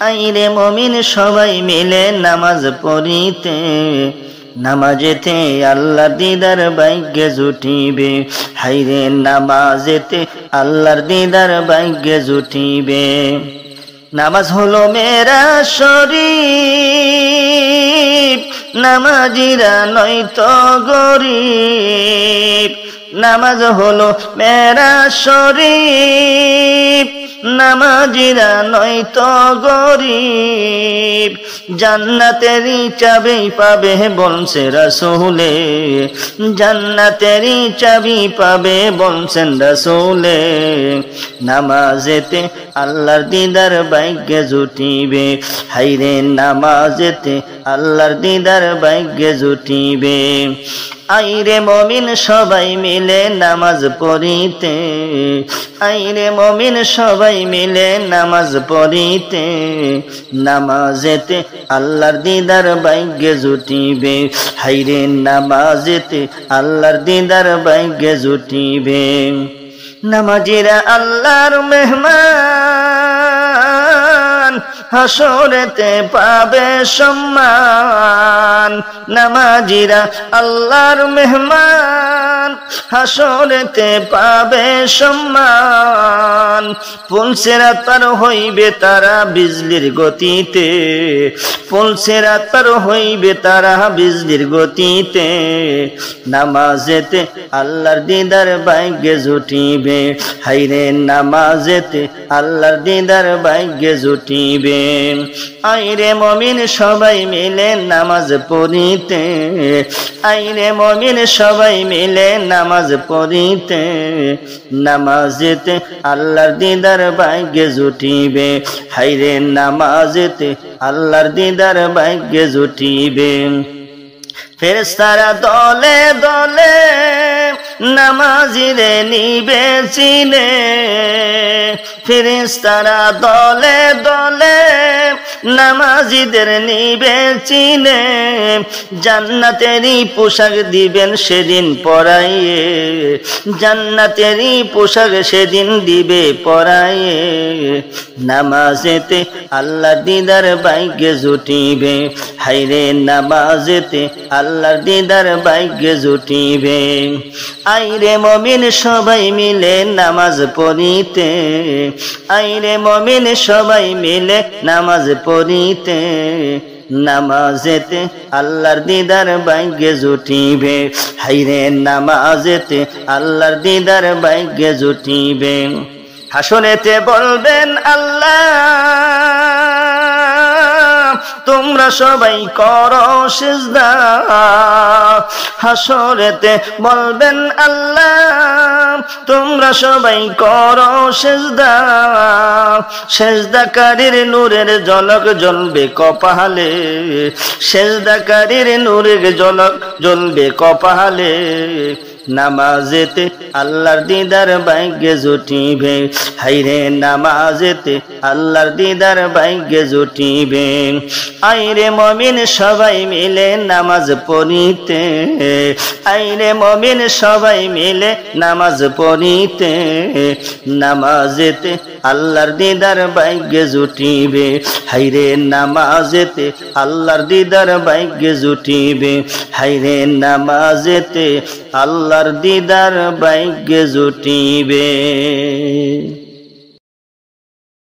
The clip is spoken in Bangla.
আইরে মুমিন সবাই মিলে নামাজ পড়িতে, নামাজেতে আল্লাহর দিদার ভাগ্যে জুটিবে। হাইরে নামাজেতে আল্লাহর দিদার ভাগ্যে জুটিবে। নামাজ হলো মেরা শরীফ, নামাজিরা নয়তো গরিব। নামাজ হলো মেরা শরীফ, নামাজিরা নয়তো গরিব। জান্নাতেরই চাবি পাবে বলছে রাসূলে, জান্নাতেরই চাবি পাবে বলছেন রাসূলে। নামাজেতে আল্লাহর দিদার ভাগ্যে জুটিবে। হাইরে নামাজেতে আল্লাহর দিদার ভাগ্যে জুটিবে। আইরে মুমিন সবাই মিলে নামাজ পড়িতে, আইরে মুমিন সবাই মিলে নামাজ পড়িতে, নামাজেতে আল্লাহর দিদার ভাগ্যে জুটিবে। হাইরে নামাজেতে আল্লাহর দিদার ভাগ্যে জুটিবে। নামাজিরা আল্লাহর মেহমান, হাসরেতে পাবে সম্মান। নামাজিরা আল্লাহর মেহমান, হাসরেতে পাবে সম্মান। পুলসিরাত পার হইবে তারা বিজলির গতিতে, পুলসিরাত পার হইবে তারা বিজলির গতিতে। নামাজেতে আল্লাহর দিদার ভাগ্যে জুটিবে। হাইরে নামাজেতে আল্লাহর দিদার ভাগ্যে জুটিবে। আইরে মুমিন সবাই মিলে নামাজ পড়িতে, আইরে মুমিন সবাই মিলে নামাজ পড়িতে, নামাজেতে আল্লাহর দিদার ভাগ্যে জুটিবে। হাইরে নামাজেতে আল্লাহর দিদার ভাগ্যে জুটিবে। ফেরেশতারা দলে দলে নামাজিরে নিবে চিনে, ফেরেশতারা দলে দলে নামাজিদের নিবে চিনে। জান্নাতেরই পোশাক দিবেন সেদিন পরাইয়ে, জান্নাতেরই পোশাক সেদিন দিবে পরাইয়ে। নামাজেতে আল্লাহর দিদার ভাগ্যে জুটিবে। হাইরে নামাজেতে আল্লাহর দিদার ভাগ্যে জুটিবে। আইরে মুমিন সবাই মিলে নামাজ পড়িতে, আইরে মুমিন সবাই মিলে নামাজ পড়িতে, নামাজেতে আল্লাহর দিদার ভাগ্যে জুটিবে। হাইরে নামাজেতে আল্লাহর দিদার ভাগ্যে জুটিবে। হাসরেতে বলবেন আল্লাহ, তোমরা সবাই করো সিজদা। হাসরেতে বলবেন আল্লাহ, তোমরা সবাই করো সিজদা। সিজদাকারীর নূরের ঝলক জ্বলবে কপালে, সিজদাকারীর নূরের ঝলক জ্বলবে কপালে। নামাজেতে আল্লাহর দিদার ভাগ্যে জুটিবে। হাইরে নামাজেতে আল্লাহর দিদার ভাগ্যে জুটিবে। আইরে মুমিন সবাই মিলে নামাজ পড়িতে, আইরে মুমিন সবাই মিলে নামাজ পড়িতে, নামাজেতে আল্লাহর দিদার ভাগ্যে জুটিবে। হাইরে নামাজেতে আল্লাহর দিদার ভাগ্যে জুটিবে। হাইরে নামাজেতে আল্লাহর দিদার ভাগ্যে জুটিবে।